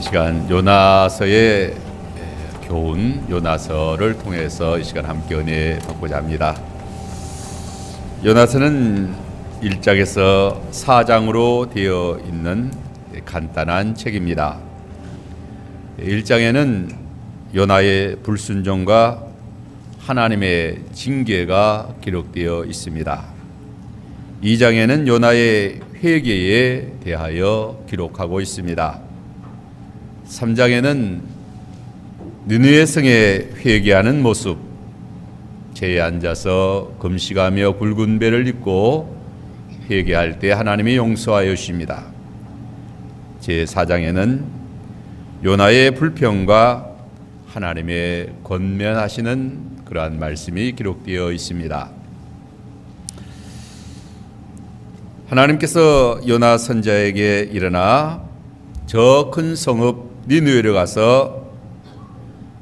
시간 요나서의 교훈 요나서를 통해서 이 시간 함께 은혜 받고자 합니다. 요나서는 1장에서 4장으로 되어 있는 간단한 책입니다. 1장에는 요나의 불순종과 하나님의 징계가 기록되어 있습니다. 2장에는 요나의 회개에 대하여 기록하고 있습니다. 3장에는 느느웨 성에 회개하는 모습, 제에 앉아서 금식하며 굵은 배를 입고 회개할 때 하나님이 용서하여 주십니다. 제4장에는 요나의 불평과 하나님의 권면하시는 그러한 말씀이 기록되어 있습니다. 하나님께서 요나 선지자에게 일어나 저 큰 성읍 니느웨로 가서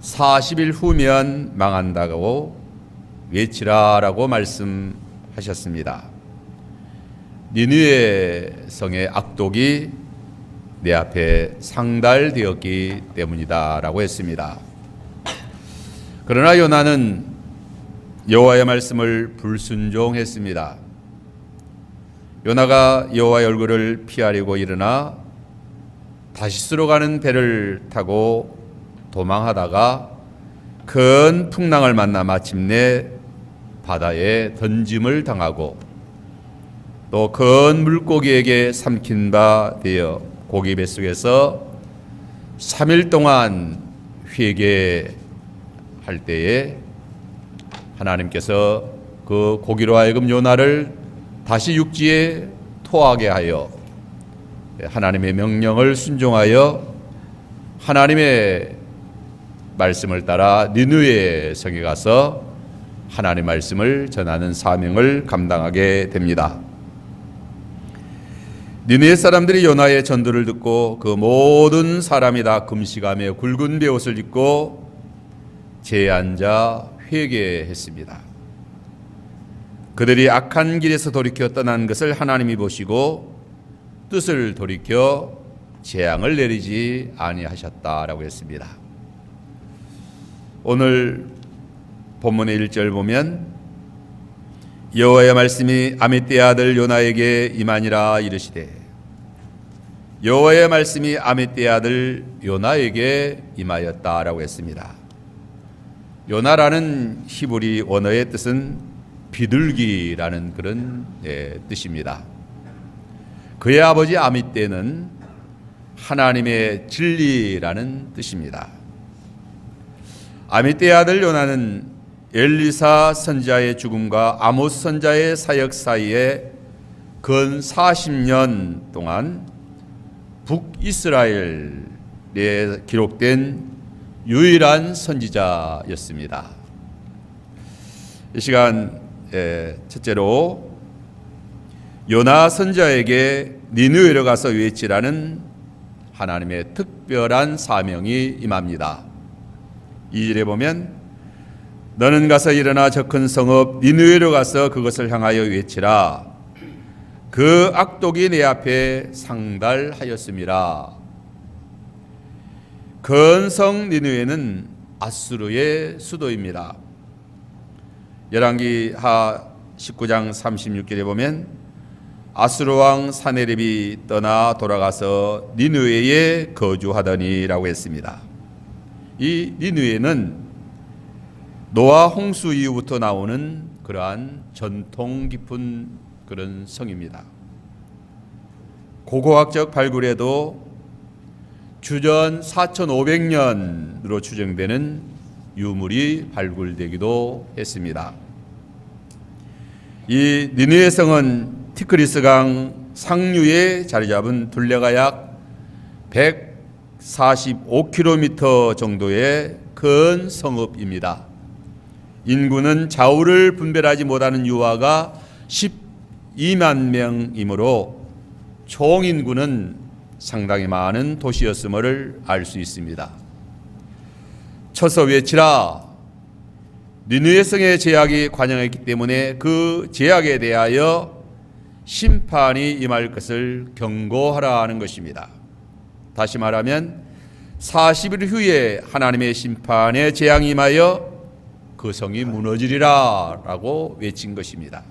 40일 후면 망한다고 외치라라고 말씀하셨습니다. 니느웨 성의 악독이 내 앞에 상달되었기 때문이다라고 했습니다. 그러나 요나는 여호와의 말씀을 불순종했습니다. 요나가 여호와의 얼굴을 피하려고 일어나 다시스로 가는 배를 타고 도망하다가 큰 풍랑을 만나 마침내 바다에 던짐을 당하고 또 큰 물고기에게 삼킨 바 되어 고기 뱃속에서 3일 동안 회개할 때에 하나님께서 그 고기로 하여금 요나를 다시 육지에 토하게 하여 하나님의 명령을 순종하여 하나님의 말씀을 따라 니느웨 성에 가서 하나님의 말씀을 전하는 사명을 감당하게 됩니다. 니느웨 사람들이 요나의 전도를 듣고 그 모든 사람이 다 금식하며 굵은 베옷을 입고 제에 앉아 회개했습니다. 그들이 악한 길에서 돌이켜 떠난 것을 하나님이 보시고 뜻을 돌이켜 재앙을 내리지 아니하셨다라고 했습니다. 오늘 본문의 1절 보면 여호와의 말씀이 아미떼의 아들 요나에게 임하니라 이르시되, 여호와의 말씀이 아미떼의 아들 요나에게 임하였다라고 했습니다. 요나라는 히브리 원어의 뜻은 비둘기라는 그런 뜻입니다. 그의 아버지 아미떼는 하나님의 진리라는 뜻입니다. 아미떼의 아들 요나는 엘리사 선지자의 죽음과 아모스 선지자의 사역 사이에 근 40년 동안 북이스라엘에 기록된 유일한 선지자였습니다. 이 시간 첫째로 요나 선지자에게 니느웨로 가서 외치라는 하나님의 특별한 사명이 임합니다. 2절에 보면 너는 가서 일어나 저 큰 성읍 니느웨로 가서 그것을 향하여 외치라. 그 악독이 내 앞에 상달하였음이라. 큰 성 니느웨는 아수르의 수도입니다. 열왕기하 19장 36절에 보면 아수르 왕 사네립이 떠나 돌아가서 니느웨에 거주하더니라고 했습니다. 이 니느웨는 노아 홍수 이후부터 나오는 그러한 전통 깊은 그런 성입니다. 고고학적 발굴에도 주전 4500년으로 추정되는 유물이 발굴되기도 했습니다. 이 니느웨 성은 티그리스 강 상류에 자리 잡은 둘레가 약 145km 정도의 큰 성읍입니다. 인구는 좌우를 분별하지 못하는 유아가 12만 명이므로 총 인구는 상당히 많은 도시였음을 알 수 있습니다. 쳐서 외치라. 니느웨 성의 제약이 관영했기 때문에 그 제약에 대하여 심판이 임할 것을 경고하라 하는 것입니다. 다시 말하면 40일 후에 하나님의 심판에 재앙이 임하여 그 성이 무너지리라 라고 외친 것입니다.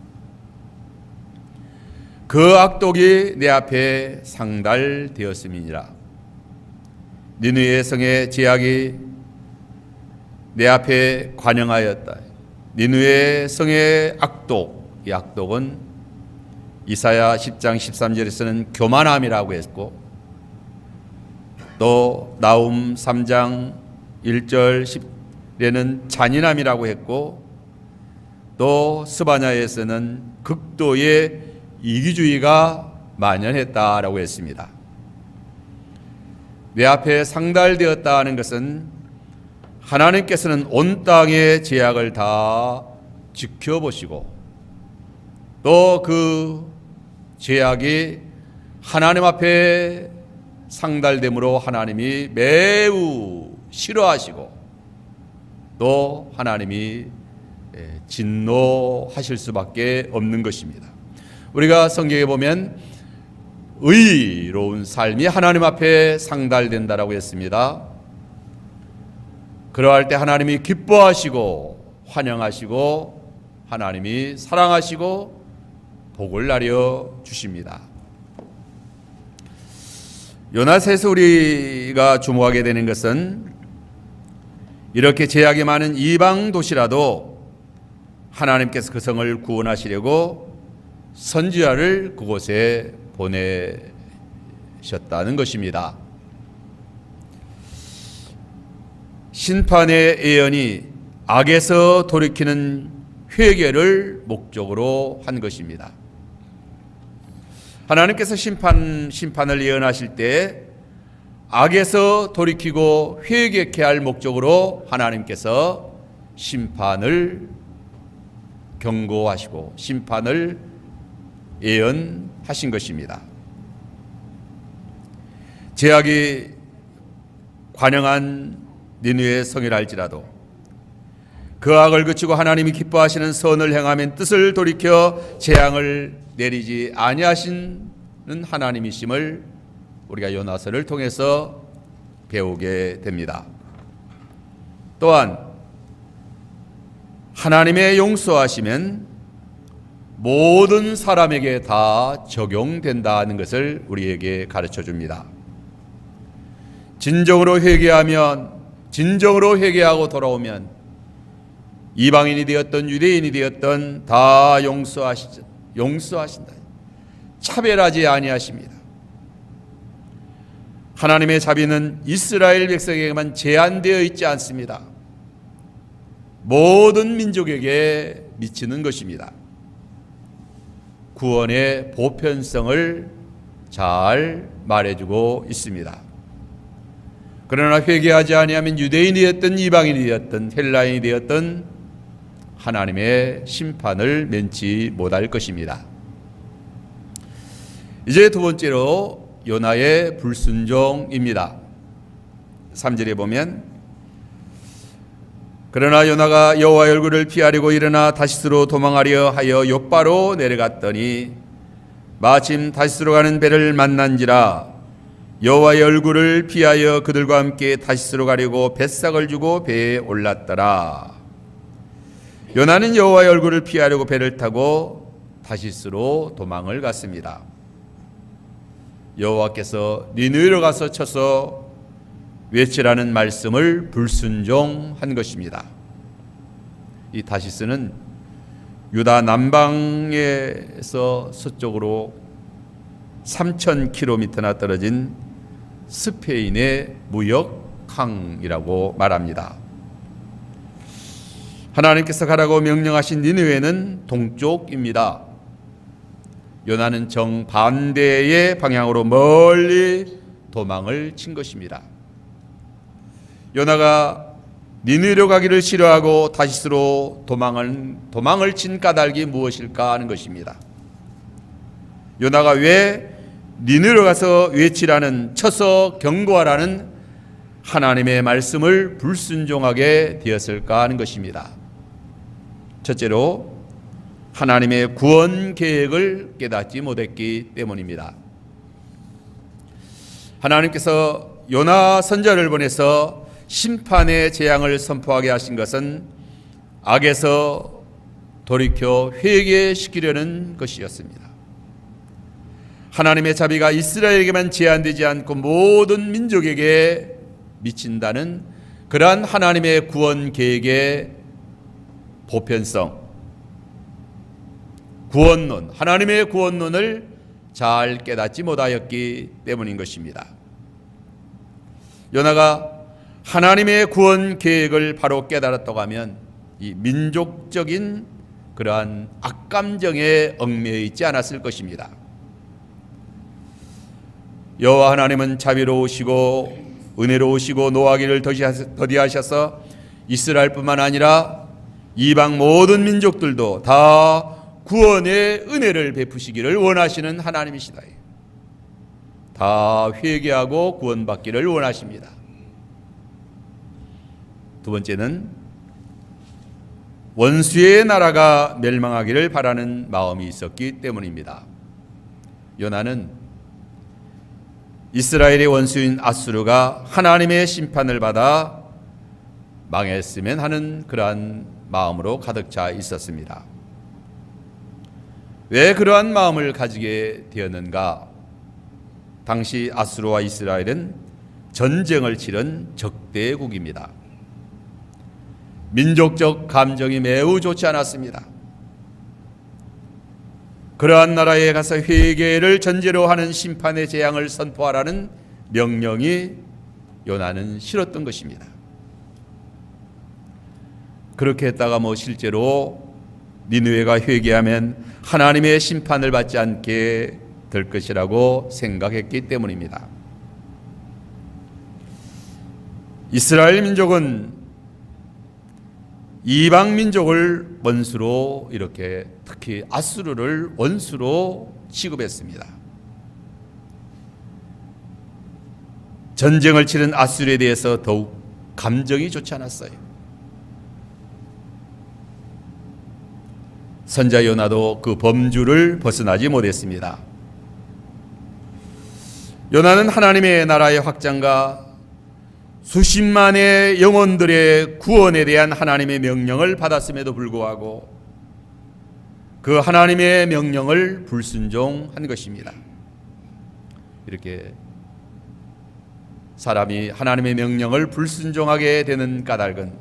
그 악독이 내 앞에 상달되었음이니라. 니느웨 성의 제약이 내 앞에 관영하였다. 니느웨 성의 악독, 이 악독은 이사야 10장 13절에서는 교만함이라고 했고, 또 나훔 3장 1절 10절에는 잔인함이라고 했고, 또 스바냐에서는 극도의 이기주의가 만연했다라고 했습니다. 내 앞에 상달되었다 하는 것은 하나님께서는 온 땅의 제약을 다 지켜보시고, 또 그 제약이 하나님 앞에 상달됨으로 하나님이 매우 싫어하시고, 또 하나님이 진노하실 수밖에 없는 것입니다. 우리가 성경에 보면 의로운 삶이 하나님 앞에 상달된다라고 했습니다. 그러할 때 하나님이 기뻐하시고 환영하시고 하나님이 사랑하시고 복을 나려 주십니다. 요나서에서 우리가 주목하게 되는 것은 이렇게 제약이 많은 이방 도시라도 하나님께서 그 성을 구원하시려고 선지자를 그곳에 보내셨다는 것입니다. 심판의 예언이 악에서 돌이키는 회개를 목적으로 한 것입니다. 하나님께서 심판을 예언하실 때 악에서 돌이키고 회개케 할 목적으로 하나님께서 심판을 경고하시고 심판을 예언하신 것입니다. 제약이 관영한 니느웨 성이라 할지라도 그 악을 그치고 하나님이 기뻐하시는 선을 행하면 뜻을 돌이켜 재앙을 내리지 아니하시는 하나님이심을 우리가 요나서를 통해서 배우게 됩니다. 또한 하나님의 용서하시면 모든 사람에게 다 적용된다는 것을 우리에게 가르쳐 줍니다. 진정으로 회개하고 돌아오면 이방인이 되었던 유대인이 되었던 다 용서하신다. 차별하지 아니하십니다. 하나님의 자비는 이스라엘 백성에게만 제한되어 있지 않습니다. 모든 민족에게 미치는 것입니다. 구원의 보편성을 잘 말해주고 있습니다. 그러나 회개하지 아니하면 유대인이 되었든 이방인이 되었든 헬라인이 되었든 하나님의 심판을 면치 못할 것입니다. 이제 두 번째로 요나의 불순종입니다. 3절에 보면 그러나 요나가 여호와의 얼굴을 피하려고 일어나 다시스로 도망하려 하여 욥바로 내려갔더니 마침 다시스로 가는 배를 만난지라 여호와의 얼굴을 피하여 그들과 함께 다시스로 가려고 뱃삭을 주고 배에 올랐더라. 요나는 여호와의 얼굴을 피하려고 배를 타고 다시스로 도망을 갔습니다. 여호와께서 니느웨로 가서 쳐서 외치라는 말씀을 불순종한 것입니다. 이 다시스는 유다 남방에서 서쪽으로 3,000km나 떨어진 스페인의 무역항이라고 말합니다. 하나님께서 가라고 명령하신 니느웨는 동쪽입니다. 요나는 정반대의 방향으로 멀리 도망을 친 것입니다. 요나가 니느웨로 가기를 싫어하고 다시스로 도망을 친 까닭이 무엇일까 하는 것입니다. 요나가 왜 니느웨로 가서 외치라는 쳐서 경고하라는 하나님의 말씀을 불순종하게 되었을까 하는 것입니다. 첫째로 하나님의 구원 계획을 깨닫지 못했기 때문입니다. 하나님께서 요나 선자를 보내서 심판의 재앙을 선포하게 하신 것은 악에서 돌이켜 회개시키려는 것이었습니다. 하나님의 자비가 이스라엘에게만 제한되지 않고 모든 민족에게 미친다는 그러한 하나님의 구원 계획의 보편성, 구원론, 하나님의 구원론을 잘 깨닫지 못하였기 때문인 것입니다. 요나가 하나님의 구원 계획을 바로 깨달았다고 하면 이 민족적인 그러한 악감정에 얽매여 있지 않았을 것입니다. 여호와 하나님은 자비로우시고 은혜로우시고 노하기를 더디하셔서 이스라엘뿐만 아니라 이방 모든 민족들도 다 구원의 은혜를 베푸시기를 원하시는 하나님이시다. 다 회개하고 구원받기를 원하십니다. 두 번째는 원수의 나라가 멸망하기를 바라는 마음이 있었기 때문입니다. 요나는 이스라엘의 원수인 아수르가 하나님의 심판을 받아 망했으면 하는 그러한 마음으로 가득 차 있었습니다. 왜 그러한 마음을 가지게 되었는가? 당시 아수르와 이스라엘은 전쟁을 치른 적대국입니다. 민족적 감정이 매우 좋지 않았습니다. 그러한 나라에 가서 회개를 전제로 하는 심판의 재앙을 선포하라는 명령이 요나는 싫었던 것입니다. 그렇게 했다가 실제로 니느웨가 회개하면 하나님의 심판을 받지 않게 될 것이라고 생각했기 때문입니다. 이스라엘 민족은 이방 민족을 원수로 이렇게 특히 아수르를 원수로 취급했습니다. 전쟁을 치른 아수르에 대해서 더욱 감정이 좋지 않았어요. 선자 요나도 그 범주를 벗어나지 못했습니다. 요나는 하나님의 나라의 확장과 수십만의 영혼들의 구원에 대한 하나님의 명령을 받았음에도 불구하고 그 하나님의 명령을 불순종한 것입니다. 이렇게 사람이 하나님의 명령을 불순종하게 되는 까닭은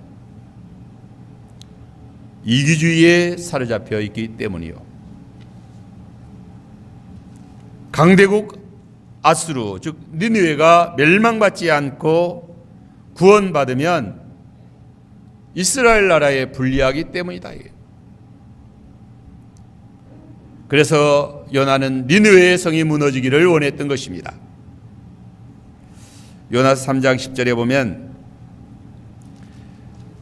이기주의에 사로잡혀 있기 때문이요. 강대국 아수르 즉 니느웨가 멸망받지 않고 구원받으면 이스라엘 나라에 불리하기 때문이다. 그래서 요나는 니느웨의 성이 무너지기를 원했던 것입니다. 요나서 3장 10절에 보면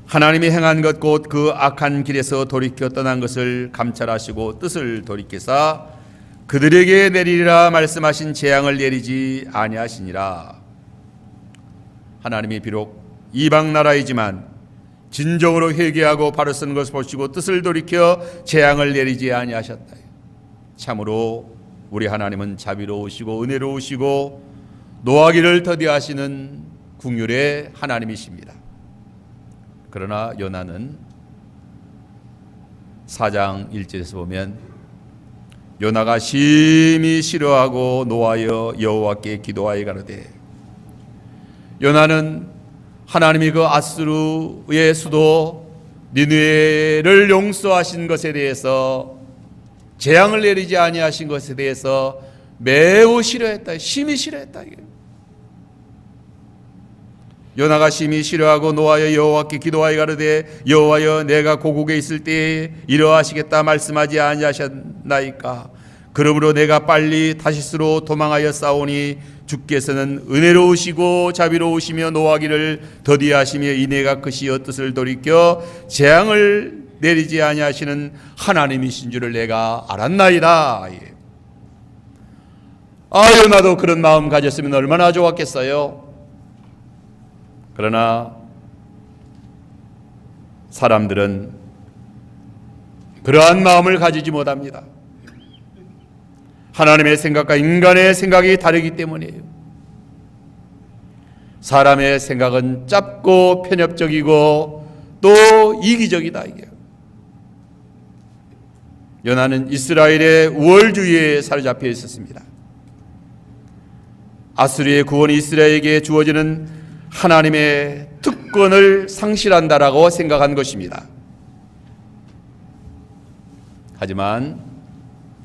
하나님이 행한 것 곧 그 악한 길에서 돌이켜 떠난 것을 감찰하시고 뜻을 돌이켜사 그들에게 내리리라 말씀하신 재앙을 내리지 아니하시니라. 하나님이 비록 이방 나라이지만 진정으로 회개하고 바로 쓰는 것을 보시고 뜻을 돌이켜 재앙을 내리지 아니하셨다. 참으로 우리 하나님은 자비로우시고 은혜로우시고 노하기를 더디하시는 긍휼의 하나님이십니다. 그러나 요나는 4장 1절에서 보면 요나가 심히 싫어하고 노하여 여호와께 기도하여 가로되 요나는 하나님이 그 아수르의 수도 니느웨를 용서하신 것에 대해서 재앙을 내리지 아니하신 것에 대해서 매우 싫어했다. 심히 싫어했다. 요나가 심히 싫어하고 노하여 여호와께 기도하여 가로되 여호와여 내가 고국에 있을 때에 이러하시겠다 말씀하지 아니하셨나이까. 그러므로 내가 빨리 다시스로 도망하여 싸우니 주께서는 은혜로우시고 자비로우시며 노하기를 더디하시며 인애가 크시어 뜻을 돌이켜 재앙을 내리지 아니하시는 하나님이신 줄을 내가 알았나이다. 요나도 그런 마음 가졌으면 얼마나 좋았겠어요. 그러나 사람들은 그러한 마음을 가지지 못합니다. 하나님의 생각과 인간의 생각이 다르기 때문이에요. 사람의 생각은 짧고 편협적이고 또 이기적이다 이게. 요나는 이스라엘의 우월주의에 사로잡혀 있었습니다. 아수르의 구원이 이스라엘에게 주어지는 하나님의 특권을 상실한다라고 생각한 것입니다. 하지만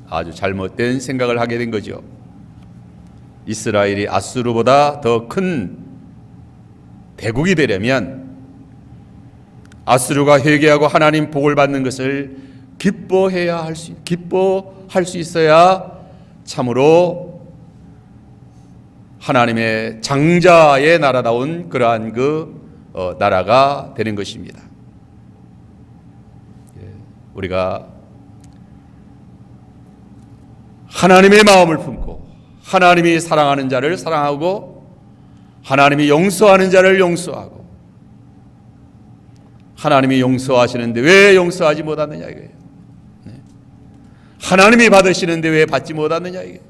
아주 잘못된 생각을 하게 된 거죠. 이스라엘이 아수르보다 더 큰 대국이 되려면 아수르가 회개하고 하나님 복을 받는 것을 기뻐할 수 있어야 참으로 하나님의 장자의 나라다운 그러한 나라가 되는 것입니다. 우리가 하나님의 마음을 품고 하나님이 사랑하는 자를 사랑하고 하나님이 용서하는 자를 용서하고 하나님이 용서하시는데 왜 용서하지 못하느냐 이거예요. 하나님이 받으시는데 왜 받지 못하느냐 이게.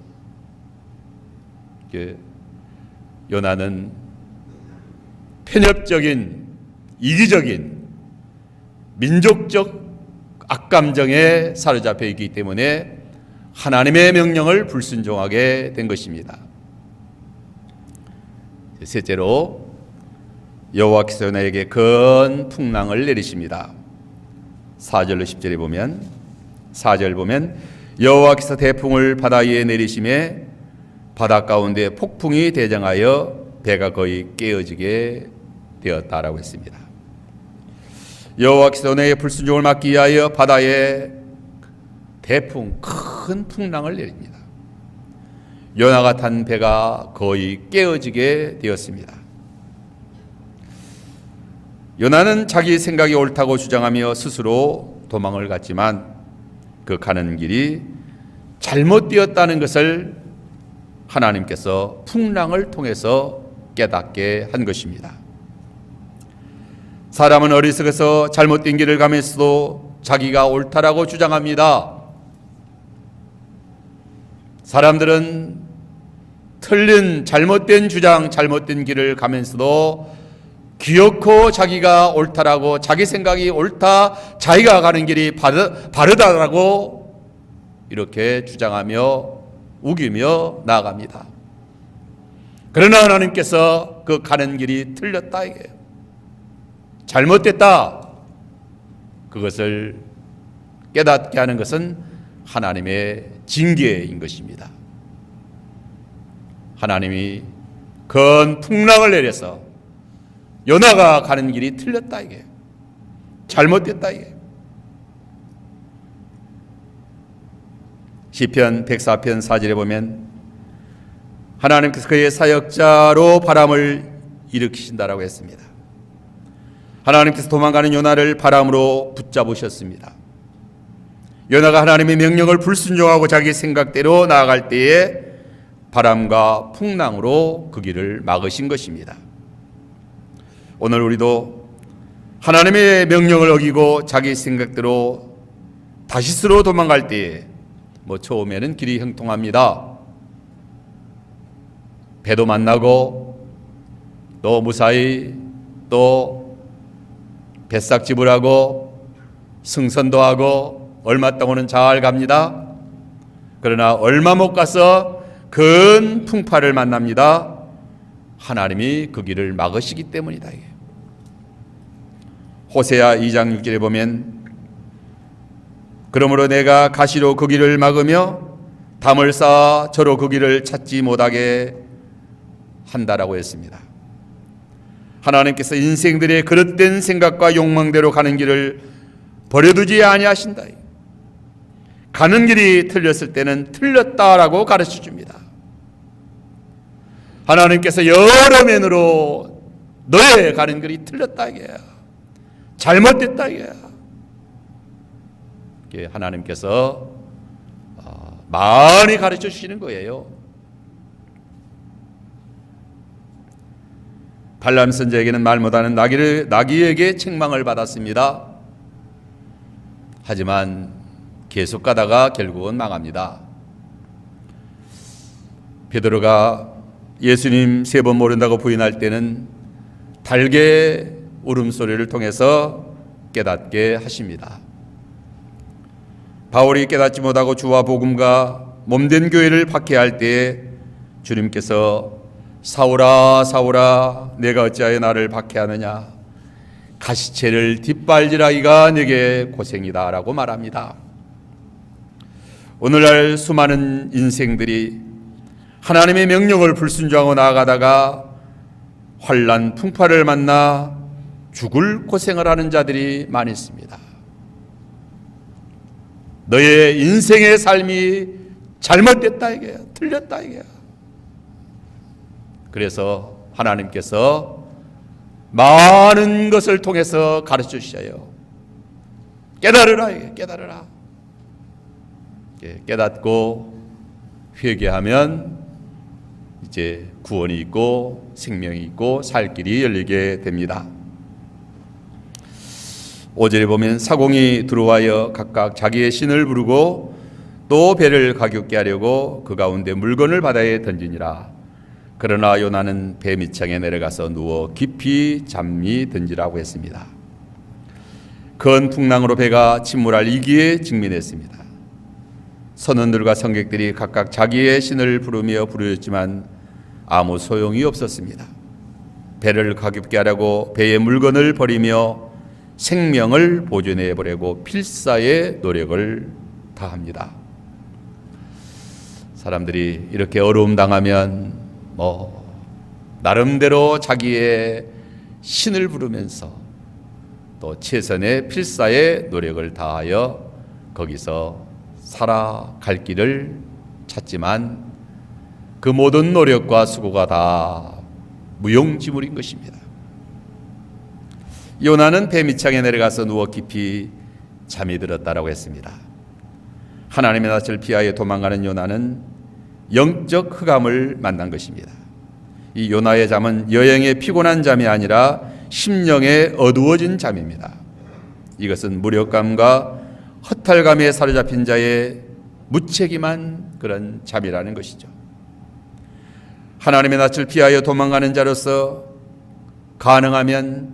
요나는 편협적인 이기적인 민족적 악감정에 사로잡혀 있기 때문에 하나님의 명령을 불순종하게 된 것입니다. 셋째로 여호와께서 요나에게 큰 풍랑을 내리십니다. 4절로 10절에 보면 4절 보면 여호와께서 대풍을 바다 위에 내리심에 바다 가운데 폭풍이 대장하여 배가 거의 깨어지게 되었다라고 했습니다. 여호와께서 요나의 불순종을 막기 위하여 바다에 대풍 큰 풍랑을 내립니다. 요나가 탄 배가 거의 깨어지게 되었습니다. 요나는 자기 생각이 옳다고 주장하며 스스로 도망을 갔지만 그 가는 길이 잘못되었다는 것을 하나님께서 풍랑을 통해서 깨닫게 한 것입니다. 사람은 어리석어서 잘못된 길을 가면서도 자기가 옳다라고 주장합니다. 사람들은 틀린 잘못된 주장, 잘못된 길을 가면서도 기어코 자기가 옳다라고, 자기 생각이 옳다, 자기가 가는 길이 바르다라고 이렇게 주장하며 우기며 나아갑니다. 그러나 하나님께서 그 가는 길이 틀렸다 이게요. 잘못됐다. 그것을 깨닫게 하는 것은 하나님의 징계인 것입니다. 하나님이 큰 풍랑을 내려서 요나가 가는 길이 틀렸다 이게, 잘못됐다 이게. 시편 104편 4절에 보면 하나님께서 그의 사역자로 바람을 일으키신다라고 했습니다. 하나님께서 도망가는 요나를 바람으로 붙잡으셨습니다. 요나가 하나님의 명령을 불순종하고 자기 생각대로 나아갈 때에 바람과 풍랑으로 그 길을 막으신 것입니다. 오늘 우리도 하나님의 명령을 어기고 자기 생각대로 다시스로 도망갈 때에 처음에는 길이 형통합니다. 배도 만나고 또 무사히 또 뱃삭집을 하고 승선도 하고 얼마 동안은 잘 갑니다. 그러나 얼마 못 가서 큰 풍파를 만납니다. 하나님이 그 길을 막으시기 때문이다. 호세아 2장 6절에 보면 그러므로 내가 가시로 그 길을 막으며 담을 쌓아 저로 그 길을 찾지 못하게 한다라고 했습니다. 하나님께서 인생들의 그릇된 생각과 욕망대로 가는 길을 버려두지 아니하신다. 가는 길이 틀렸을 때는 틀렸다라고 가르쳐 줍니다. 하나님께서 여러 면으로 너의 가는 길이 틀렸다 이게야, 잘못됐다 이게야. 하나님께서 많이 가르쳐 주시는 거예요. 발람 선지자에게는 말 못하는 나귀에게 책망을 받았습니다. 하지만 계속 가다가 결국은 망합니다. 베드로가 예수님 3번 모른다고 부인할 때는 달개 울음소리를 통해서 깨닫게 하십니다. 바울이 깨닫지 못하고 주와 복음과 몸된 교회를 박해할 때에 주님께서 사울아 사울아 내가 어찌하여 나를 박해하느냐, 가시채를 뒷발질하기가 내게 고생이다 라고 말합니다. 오늘날 수많은 인생들이 하나님의 명령을 불순종하고 나아가다가 환난 풍파를 만나 죽을 고생을 하는 자들이 많이 있습니다. 너의 인생의 삶이 잘못됐다 이게야, 틀렸다 이게야. 그래서 하나님께서 많은 것을 통해서 가르쳐 주셔요. 깨달으라 이게, 깨달으라. 깨닫고 회개하면 이제 구원이 있고 생명이 있고 살 길이 열리게 됩니다. 5절에 보면 사공이 들어와여 각각 자기의 신을 부르고 또 배를 가볍게 하려고 그 가운데 물건을 바다에 던지니라. 그러나 요나는 배 밑창에 내려가서 누워 깊이 잠이 든지라고 했습니다. 큰 풍랑으로 배가 침몰할 위기에 직면했습니다. 선원들과 성객들이 각각 자기의 신을 부르며 부르짖지만 아무 소용이 없었습니다. 배를 가볍게 하려고 배의 물건을 버리며 생명을 보존해 보려고 필사의 노력을 다합니다. 사람들이 이렇게 어려움 당하면 나름대로 자기의 신을 부르면서 또 최선의 필사의 노력을 다하여 거기서 살아갈 길을 찾지만 그 모든 노력과 수고가 다 무용지물인 것입니다. 요나는 배 밑창에 내려가서 누워 깊이 잠이 들었다라고 했습니다. 하나님의 낯을 피하여 도망가는 요나는 영적 흑암을 만난 것입니다. 이 요나의 잠은 여행의 피곤한 잠이 아니라 심령의 어두워진 잠입니다. 이것은 무력감과 허탈감에 사로잡힌 자의 무책임한 그런 잠이라는 것이죠. 하나님의 낯을 피하여 도망가는 자로서 가능하면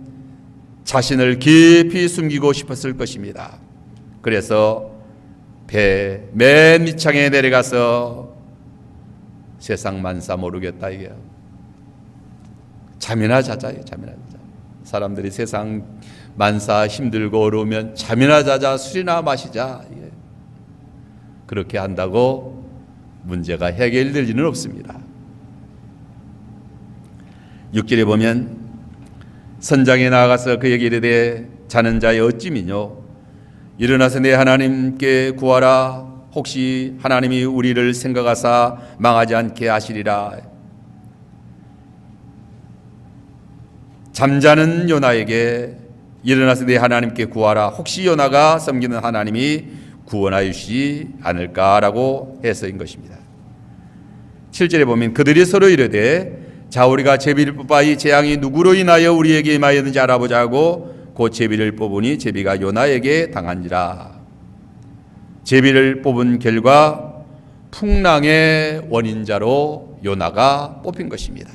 자신을 깊이 숨기고 싶었을 것입니다. 그래서 배 맨 밑창에 내려가서 세상 만사 모르겠다 이게요. 잠이나 자자, 잠이나 자자. 사람들이 세상 만사 힘들고 어려우면 잠이나 자자, 술이나 마시자. 그렇게 한다고 문제가 해결될 리는 없습니다. 6절에 보면 선장에 나아가서 그에게 이르되 자는 자의 어찌미뇨, 일어나서 내 하나님께 구하라. 혹시 하나님이 우리를 생각하사 망하지 않게 하시리라. 잠자는 요나에게 일어나서 내 하나님께 구하라. 혹시 요나가 섬기는 하나님이 구원하여 주시지 않을까라고 해서인 것입니다. 7절에 보면 그들이 서로 이르되 자 우리가 제비를 뽑아 이 재앙이 누구로 인하여 우리에게 임하였는지 알아보자고 곧 제비를 뽑으니 제비가 요나에게 당한지라. 제비를 뽑은 결과 풍랑의 원인자로 요나가 뽑힌 것입니다.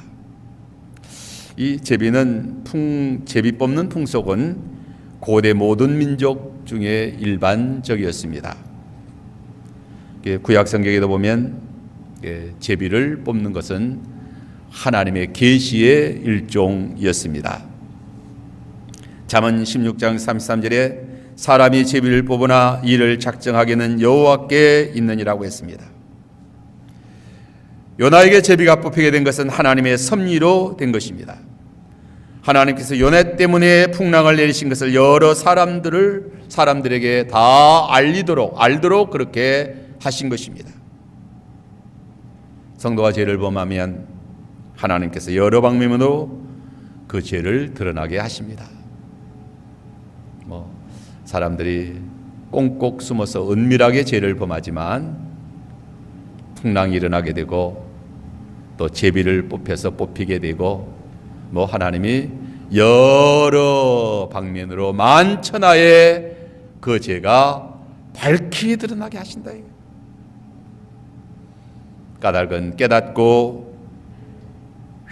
이 제비는 제비 뽑는 풍속은 고대 모든 민족 중에 일반적이었습니다. 구약 성경에도 보면 제비를 뽑는 것은 하나님의 계시의 일종이었습니다. 잠언 16장 33절에 사람이 제비를 뽑으나 이를 작정하기는 여호와께 있느니라고 했습니다. 요나에게 제비가 뽑히게 된 것은 하나님의 섭리로 된 것입니다. 하나님께서 요나 때문에 풍랑을 내리신 것을 여러 사람들에게 다 알도록 그렇게 하신 것입니다. 성도가 죄를 범하면 하나님께서 여러 방면으로 그 죄를 드러나게 하십니다. 사람들이 꽁꽁 숨어서 은밀하게 죄를 범하지만 풍랑이 일어나게 되고 또 제비를 뽑히게 되고 하나님이 여러 방면으로 만천하에 그 죄가 밝히 드러나게 하신다. 까닭은 깨닫고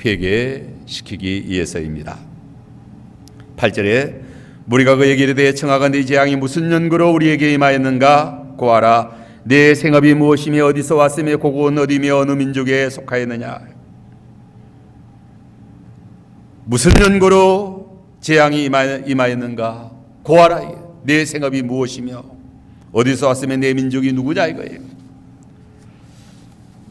회개시키기 위해서입니다. 8절에 무리가 그에게 이르되 청하가 네 재앙이 무슨 연고로 우리에게 임하였는가 고하라. 내 생업이 무엇이며 어디서 왔으며 고국은 어디며 어느 민족에 속하였느냐. 무슨 연고로 재앙이 임하였는가 고하라. 내 생업이 무엇이며 어디서 왔으며 내 민족이 누구냐 이거예요.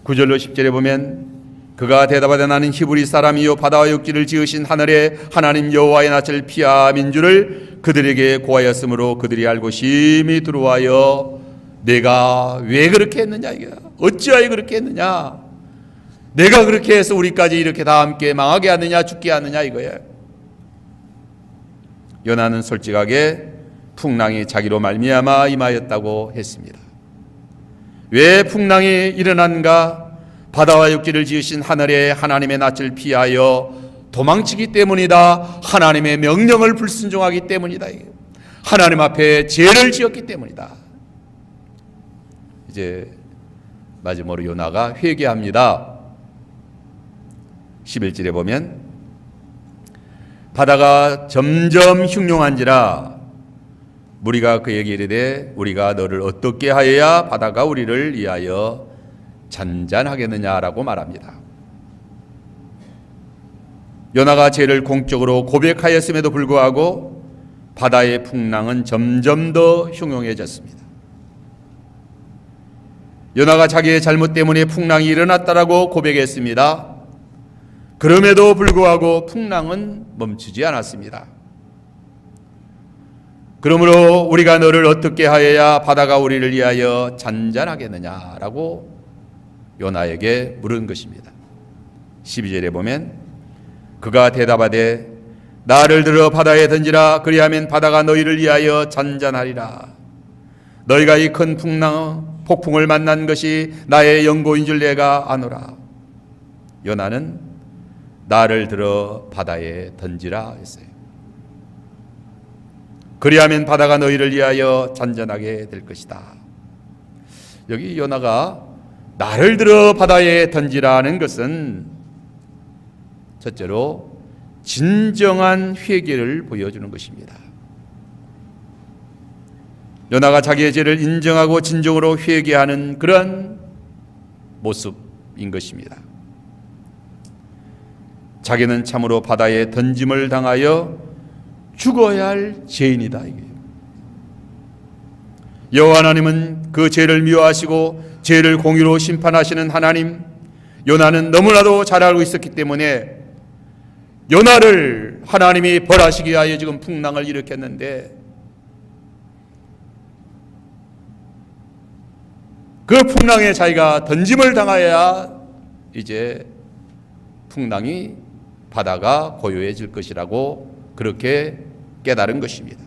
9절로 10절에 보면 그가 대답하되 나는 히브리 사람이요 바다와 육지를 지으신 하늘의 하나님 여호와의 낯을 피함인 줄을 그들에게 고하였으므로 그들이 알고 심히 두려워하여 내가 왜 그렇게 했느냐 이게 어찌하여 그렇게 했느냐 내가 그렇게 해서 우리까지 이렇게 다 함께 망하게 하느냐 죽게 하느냐 이거예요. 요나는 솔직하게 풍랑이 자기로 말미암아 임하였다고 했습니다. 왜 풍랑이 일어난가? 바다와 육지를 지으신 하늘의 하나님의 낯을 피하여 도망치기 때문이다. 하나님의 명령을 불순종하기 때문이다. 하나님 앞에 죄를 지었기 때문이다. 이제 마지막으로 요나가 회개합니다. 11절에 보면 바다가 점점 흉흉한지라 무리가 그에게 이르되 우리가 너를 어떻게 하여야 바다가 우리를 위하여 잔잔하겠느냐라고 말합니다. 요나가 죄를 공적으로 고백하였음에도 불구하고 바다의 풍랑은 점점 더 흉흉해졌습니다. 요나가 자기의 잘못 때문에 풍랑이 일어났다라고 고백했습니다. 그럼에도 불구하고 풍랑은 멈추지 않았습니다. 그러므로 우리가 너를 어떻게 하여야 바다가 우리를 위하여 잔잔하겠느냐라고 요나에게 물은 것입니다. 12절에 보면 그가 대답하되 나를 들어 바다에 던지라. 그리하면 바다가 너희를 위하여 잔잔하리라. 너희가 이 큰 폭풍을 만난 것이 나의 연고인 줄 내가 아노라. 요나는 나를 들어 바다에 던지라 했어요. 그리하면 바다가 너희를 위하여 잔잔하게 될 것이다. 여기 요나가 나를 들어 바다에 던지라는 것은 첫째로 진정한 회개를 보여주는 것입니다. 요나가 자기의 죄를 인정하고 진정으로 회개하는 그런 모습인 것입니다. 자기는 참으로 바다에 던짐을 당하여 죽어야 할 죄인이다. 여호와 하나님은 그 죄를 미워하시고 죄를 공의로 심판하시는 하나님, 요나는 너무나도 잘 알고 있었기 때문에 요나를 하나님이 벌하시기 위하여 지금 풍랑을 일으켰는데 그 풍랑에 자기가 던짐을 당하여야 이제 풍랑이 바다가 고요해질 것이라고 그렇게 깨달은 것입니다.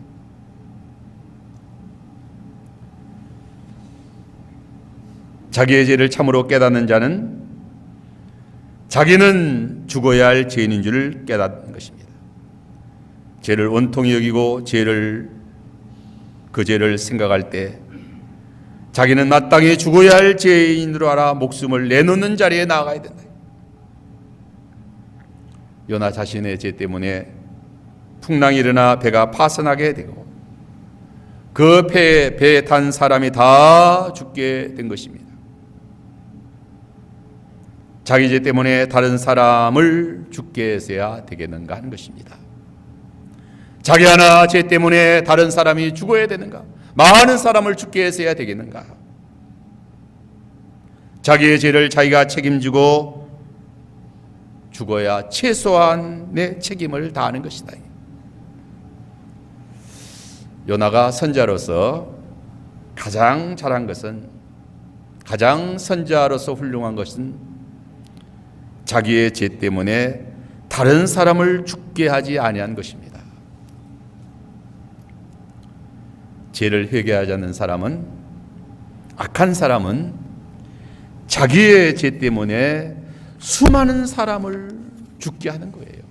자기의 죄를 참으로 깨닫는 자는 자기는 죽어야 할 죄인인 줄 깨닫는 것입니다. 죄를 원통히 여기고 그 죄를 생각할 때 자기는 마땅히 죽어야 할 죄인으로 알아 목숨을 내놓는 자리에 나아가야 된다. 요나 자신의 죄 때문에 풍랑이 일어나 배가 파선하게 되고 그 배에 탄 사람이 다 죽게 된 것입니다. 자기 죄 때문에 다른 사람을 죽게 해서야 되겠는가 하는 것입니다. 자기 하나 죄 때문에 다른 사람이 죽어야 되는가? 많은 사람을 죽게 해서야 되겠는가? 자기의 죄를 자기가 책임지고 죽어야 최소한의 책임을 다하는 것이다. 요나가 선자로서 가장 잘한 것은, 가장 선자로서 훌륭한 것은 자기의 죄 때문에 다른 사람을 죽게 하지 아니한 것입니다. 죄를 회개하지 않는 사람은, 악한 사람은 자기의 죄 때문에 수많은 사람을 죽게 하는 거예요.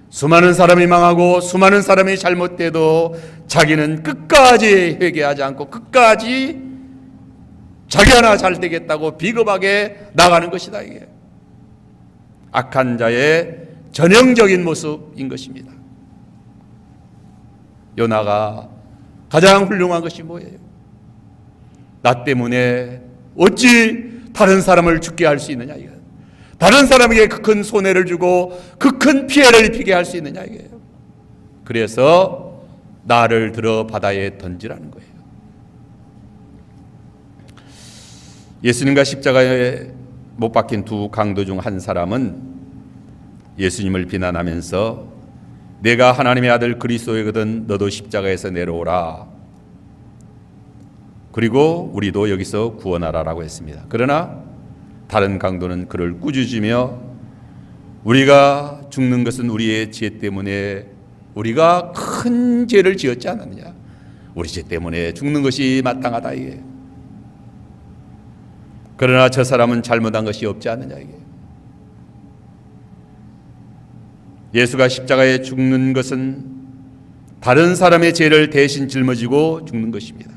수많은 사람이 망하고 수많은 사람이 잘못돼도 자기는 끝까지 회개하지 않고 끝까지 자기 하나 잘 되겠다고 비겁하게 나가는 것이다. 이게 악한 자의 전형적인 모습인 것입니다. 요나가 가장 훌륭한 것이 뭐예요? 나 때문에 어찌 다른 사람을 죽게 할 수 있느냐 이거예요. 다른 사람에게 그 큰 손해를 주고 그 큰 피해를 입히게 할 수 있느냐 이거예요. 그래서 나를 들어 바다에 던지라는 거예요. 예수님과 십자가에 못 박힌 두 강도 중 한 사람은 예수님을 비난하면서 내가 하나님의 아들 그리스도이거든 너도 십자가에서 내려오라. 그리고 우리도 여기서 구원하라라고 했습니다. 그러나 다른 강도는 그를 꾸짖으며 우리가 죽는 것은 우리의 죄 때문에 우리가 큰 죄를 지었지 않았느냐. 우리 죄 때문에 죽는 것이 마땅하다 이게. 그러나 저 사람은 잘못한 것이 없지 않느냐 이게. 예수가 십자가에 죽는 것은 다른 사람의 죄를 대신 짊어지고 죽는 것입니다.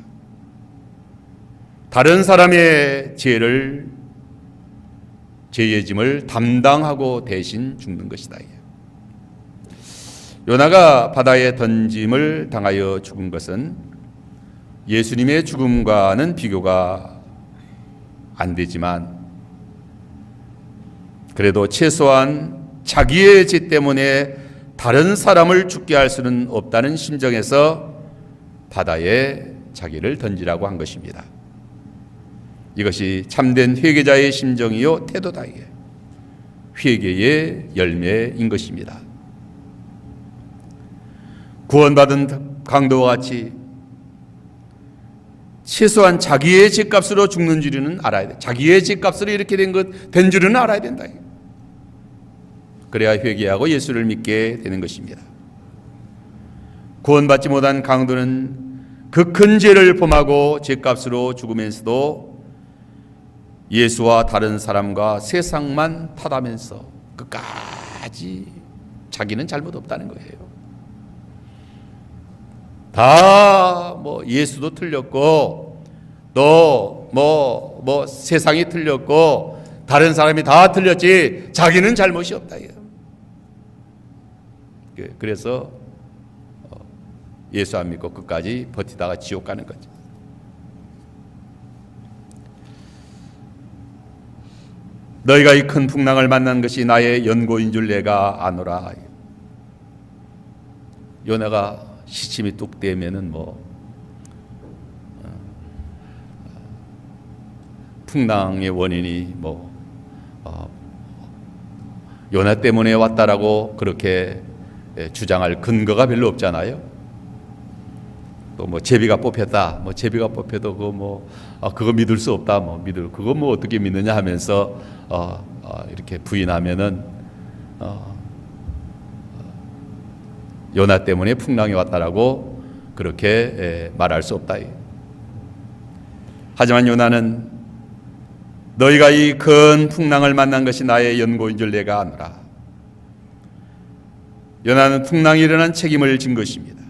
다른 사람의 죄의 짐을 담당하고 대신 죽는 것이다. 요나가 바다에 던짐을 당하여 죽은 것은 예수님의 죽음과는 비교가 안 되지만 그래도 최소한 자기의 죄 때문에 다른 사람을 죽게 할 수는 없다는 심정에서 바다에 자기를 던지라고 한 것입니다. 이것이 참된 회개자의 심정이요 태도다. 이게 회개의 열매인 것입니다. 구원받은 강도와 같이 최소한 자기의 죄값으로 죽는 줄은 알아야 돼. 자기의 죄값으로 이렇게 된 줄은 알아야 된다. 그래야 회개하고 예수를 믿게 되는 것입니다. 구원받지 못한 강도는 그 큰 죄를 범하고 죄값으로 죽으면서도 예수와 다른 사람과 세상만 탓하면서 끝까지 자기는 잘못 없다는 거예요. 다 예수도 틀렸고 또 세상이 틀렸고 다른 사람이 다 틀렸지 자기는 잘못이 없다. 그래서 예수 안 믿고 끝까지 버티다가 지옥 가는 거죠. 너희가 이 큰 풍랑을 만난 것이 나의 연고인 줄 내가 아노라. 요나가 시침이 뚝 떼면은 풍랑의 원인이 요나 때문에 왔다라고 그렇게 주장할 근거가 별로 없잖아요. 또 제비가 뽑혔다. 제비가 뽑혀도 그거 믿을 수 없다. 그거 어떻게 믿느냐 하면서 이렇게 부인하면은 요나 때문에 풍랑이 왔다라고 그렇게 말할 수 없다. 하지만 요나는 너희가 이 큰 풍랑을 만난 것이 나의 연고인 줄 내가 아노라. 요나는 풍랑이 일어난 책임을 진 것입니다.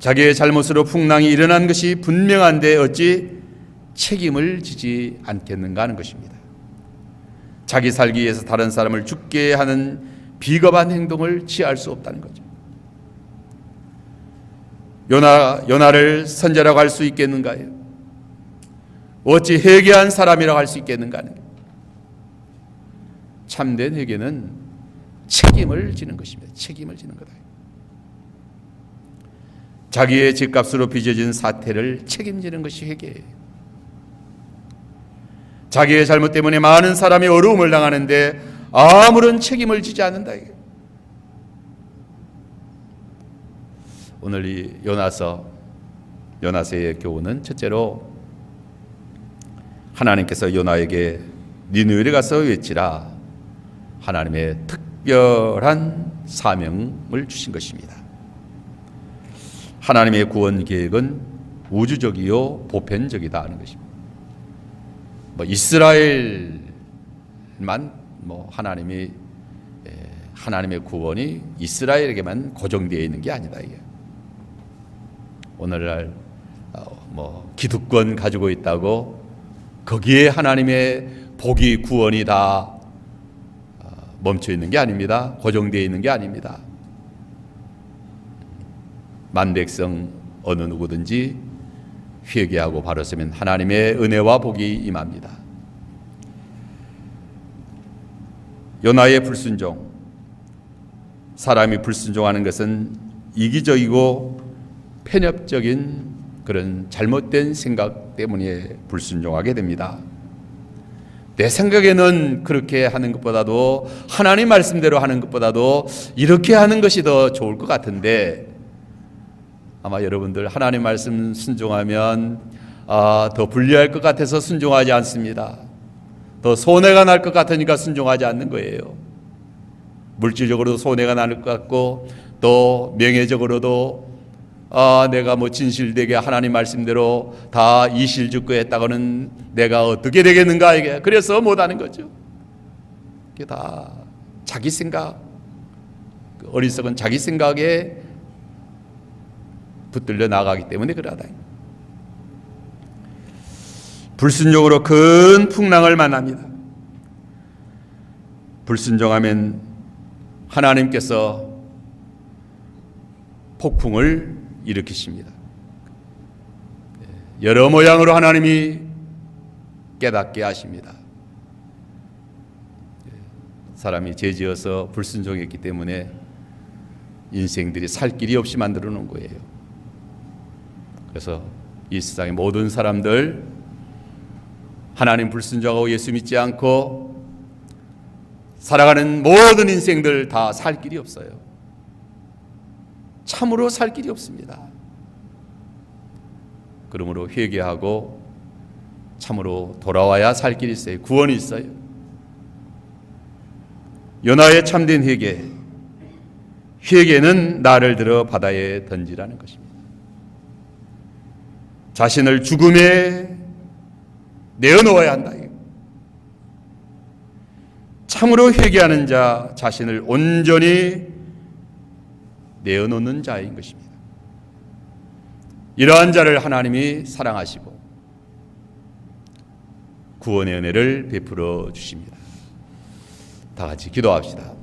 자기의 잘못으로 풍랑이 일어난 것이 분명한데 어찌 책임을 지지 않겠는가 하는 것입니다. 자기 살기 위해서 다른 사람을 죽게 하는 비겁한 행동을 취할 수 없다는 거죠. 요나를 선자라고 할 수 있겠는가요? 어찌 회개한 사람이라고 할 수 있겠는가 하는 거예요. 참된 회개는 책임을 지는 것입니다. 책임을 지는 거다. 자기의 죄값으로 빚어진 사태를 책임지는 것이 회개예요. 자기의 잘못 때문에 많은 사람이 어려움을 당하는데 아무런 책임을 지지 않는다. 오늘 이 요나서의 교훈은 첫째로 하나님께서 요나에게 니느웨에 가서 외치라 하나님의 특별한 사명을 주신 것입니다. 하나님의 구원 계획은 우주적이요 보편적이다 하는 것입니다. 이스라엘만 하나님의 구원이 이스라엘에게만 고정되어 있는 게 아니다. 이게. 오늘날 기득권 가지고 있다고 거기에 하나님의 복이 구원이 다 멈춰 있는 게 아닙니다. 고정되어 있는 게 아닙니다. 만백성 어느 누구든지 회개하고 바로 서면 하나님의 은혜와 복이 임합니다. 요나의 불순종, 사람이 불순종하는 것은 이기적이고 편협적인 그런 잘못된 생각 때문에 불순종하게 됩니다. 내 생각에는 그렇게 하는 것보다도 하나님 말씀대로 하는 것보다도 이렇게 하는 것이 더 좋을 것 같은데, 아마 여러분들 하나님 말씀 순종하면 더 불리할 것 같아서 순종하지 않습니다. 더 손해가 날 것 같으니까 순종하지 않는 거예요. 물질적으로도 손해가 날 것 같고, 또 명예적으로도 내가 진실되게 하나님 말씀대로 다 이실직고했다고는 내가 어떻게 되겠는가, 이게 그래서 못하는 거죠. 이게 다 자기 생각, 어리석은 자기 생각에 붙들려 나가기 때문에 그러다. 불순종으로 큰 풍랑을 만납니다. 불순종하면 하나님께서 폭풍을 일으키십니다. 여러 모양으로 하나님이 깨닫게 하십니다. 사람이 죄지어서 불순종했기 때문에 인생들이 살 길이 없이 만들어 놓은 거예요. 그래서 이 세상의 모든 사람들, 하나님 불순종하고 예수 믿지 않고 살아가는 모든 인생들 다 살 길이 없어요. 참으로 살 길이 없습니다. 그러므로 회개하고 참으로 돌아와야 살 길이 있어요. 구원이 있어요. 요나의 참된 회개는 나를 들어 바다에 던지라는 것입니다. 자신을 죽음에 내어놓아야 한다. 참으로 회개하는 자, 자신을 온전히 내어놓는 자인 것입니다. 이러한 자를 하나님이 사랑하시고 구원의 은혜를 베풀어 주십니다. 다 같이 기도합시다.